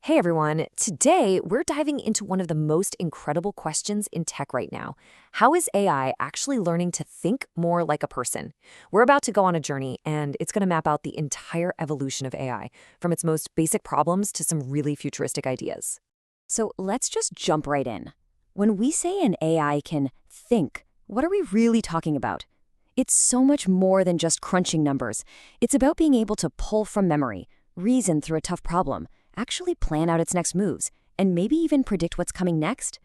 Hey everyone, today we're diving into one of the most incredible questions in tech right now. How is AI actually learning to think more like a person? We're about to go on a journey, and it's going to map out the entire evolution of AI, from its most basic problems to some really futuristic ideas. So let's just jump right in. When we say an AI can think, what are we really talking about? It's so much more than just crunching numbers. It's about being able to pull from memory, reason through a tough problem, actually plan out its next moves, and maybe even predict what's coming next.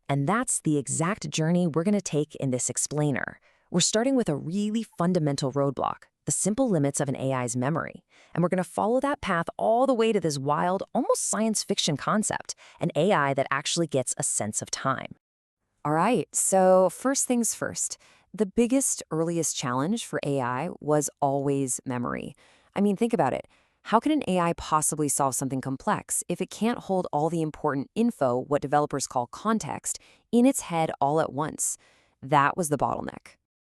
And that's the exact journey we're going to take in this explainer. We're starting with a really fundamental roadblock, the simple limits of an AI's memory. And we're going to follow that path all the way to this wild, almost science fiction concept, an AI that actually gets a sense of time. All right, so first things first. The biggest, earliest challenge for AI was always memory. I mean, think about it. How can an AI possibly solve something complex if it can't hold all the important info, what developers call context, in its head all at once? That was the bottleneck.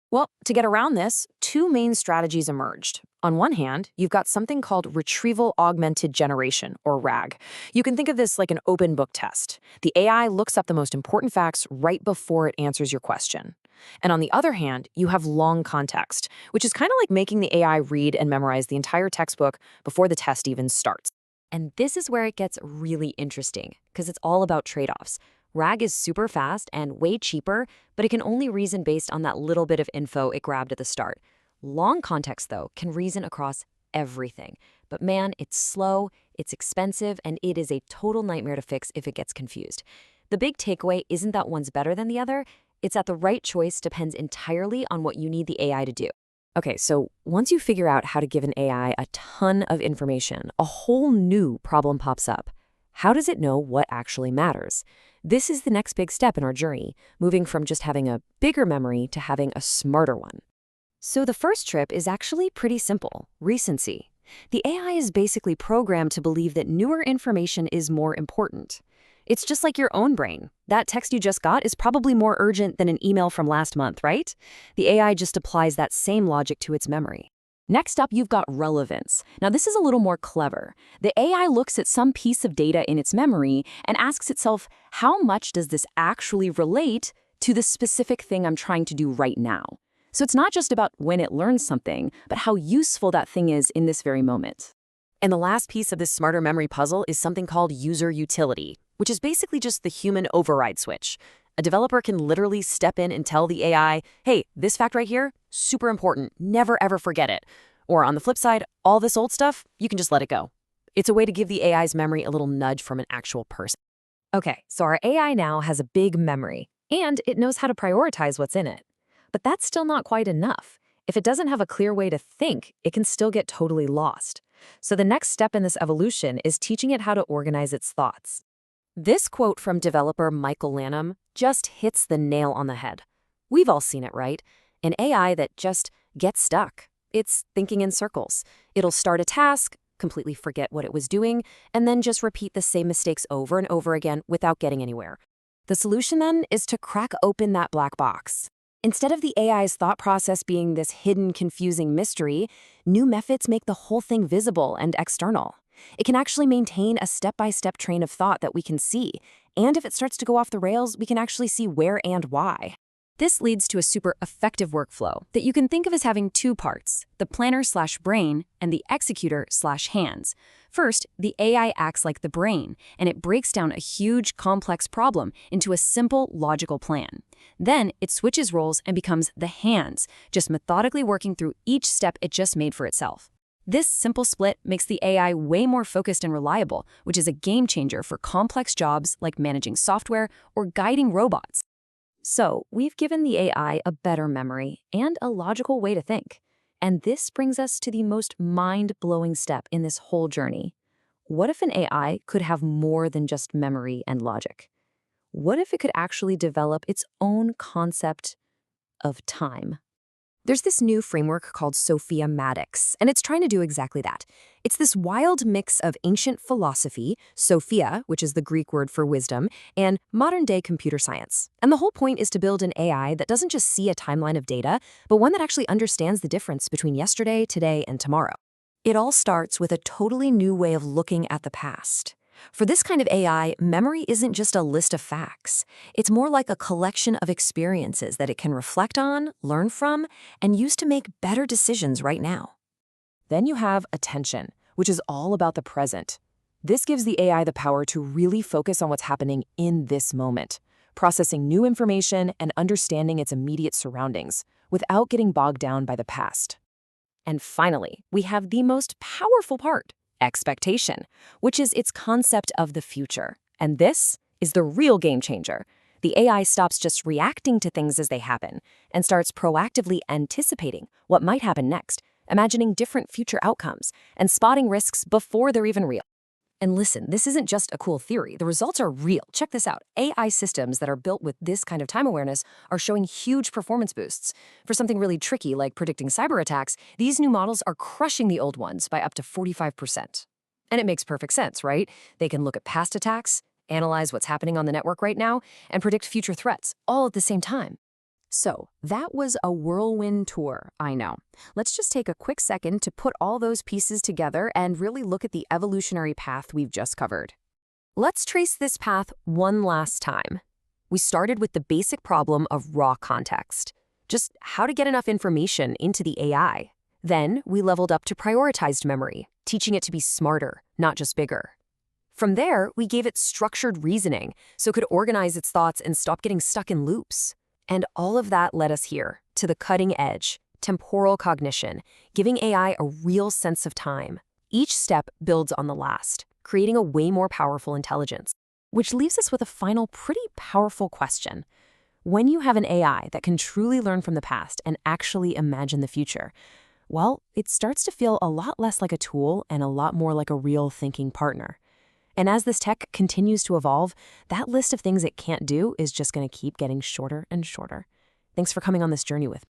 Well, to get around this, two main strategies emerged. On one hand, you've got something called retrieval augmented generation, or RAG. You can think of this like an open book test. The AI looks up the most important facts right before it answers your question. And on the other hand, you have long context, which is kind of like making the AI read and memorize the entire textbook before the test even starts. And this is where it gets really interesting, because it's all about trade-offs. RAG is super fast and way cheaper, but it can only reason based on that little bit of info it grabbed at the start. Long context, though, can reason across everything. But man, it's slow, it's expensive, and it is a total nightmare to fix if it gets confused. The big takeaway isn't that one's better than the other, it's that the right choice depends entirely on what you need the AI to do. Okay, so once you figure out how to give an AI a ton of information, a whole new problem pops up. How does it know what actually matters? This is the next big step in our journey, moving from just having a bigger memory to having a smarter one. So the first trip is actually pretty simple: recency. The AI is basically programmed to believe that newer information is more important. It's just like your own brain. That text you just got is probably more urgent than an email from last month, right? The AI just applies that same logic to its memory. Next up, you've got relevance. Now, this is a little more clever. The AI looks at some piece of data in its memory and asks itself, how much does this actually relate to the specific thing I'm trying to do right now? So it's not just about when it learns something, but how useful that thing is in this very moment. And the last piece of this smarter memory puzzle is something called user utility, which is basically just the human override switch. A developer can literally step in and tell the AI, hey, this fact right here, super important, never ever forget it. Or on the flip side, all this old stuff, you can just let it go. It's a way to give the AI's memory a little nudge from an actual person. Okay, so our AI now has a big memory, and it knows how to prioritize what's in it. But that's still not quite enough. If it doesn't have a clear way to think, it can still get totally lost. So the next step in this evolution is teaching it how to organize its thoughts. This quote from developer Michael Lanham just hits the nail on the head. We've all seen it, right? An AI that just gets stuck. It's thinking in circles. It'll start a task, completely forget what it was doing, and then just repeat the same mistakes over and over again without getting anywhere. The solution then is to crack open that black box. Instead of the AI's thought process being this hidden, confusing mystery, new methods make the whole thing visible and external. It can actually maintain a step-by-step train of thought that we can see, and if it starts to go off the rails, we can actually see where and why. This leads to a super effective workflow that you can think of as having two parts, the planner/brain and the executor/hands. First, the AI acts like the brain, and it breaks down a huge, complex problem into a simple, logical plan. Then, it switches roles and becomes the hands, just methodically working through each step it just made for itself. This simple split makes the AI way more focused and reliable, which is a game changer for complex jobs like managing software or guiding robots. So, we've given the AI a better memory and a logical way to think. And this brings us to the most mind-blowing step in this whole journey. What if an AI could have more than just memory and logic? What if it could actually develop its own concept of time? There's this new framework called Sophia-matics, and it's trying to do exactly that. It's this wild mix of ancient philosophy, Sophia, which is the Greek word for wisdom, and modern-day computer science. And the whole point is to build an AI that doesn't just see a timeline of data, but one that actually understands the difference between yesterday, today, and tomorrow. It all starts with a totally new way of looking at the past. For this kind of AI, memory isn't just a list of facts. It's more like a collection of experiences that it can reflect on, learn from, and use to make better decisions right now. Then you have attention, which is all about the present. This gives the AI the power to really focus on what's happening in this moment, processing new information and understanding its immediate surroundings without getting bogged down by the past. And finally, we have the most powerful part, expectation, which is its concept of the future. And this is the real game changer. The AI stops just reacting to things as they happen and starts proactively anticipating what might happen next, imagining different future outcomes and spotting risks before they're even real. And listen, this isn't just a cool theory. The results are real. Check this out. AI systems that are built with this kind of time awareness are showing huge performance boosts. For something really tricky like predicting cyber attacks, these new models are crushing the old ones by up to 45%. And it makes perfect sense, right? They can look at past attacks, analyze what's happening on the network right now, and predict future threats, all at the same time. So, that was a whirlwind tour, I know. Let's just take a quick second to put all those pieces together and really look at the evolutionary path we've just covered. Let's trace this path one last time. We started with the basic problem of raw context, just how to get enough information into the AI. Then we leveled up to prioritized memory, teaching it to be smarter, not just bigger. From there, we gave it structured reasoning so it could organize its thoughts and stop getting stuck in loops. And all of that led us here, to the cutting edge, temporal cognition, giving AI a real sense of time. Each step builds on the last, creating a way more powerful intelligence. Which leaves us with a final pretty powerful question. When you have an AI that can truly learn from the past and actually imagine the future, well, it starts to feel a lot less like a tool and a lot more like a real thinking partner. And as this tech continues to evolve, that list of things it can't do is just going to keep getting shorter and shorter. Thanks for coming on this journey with me.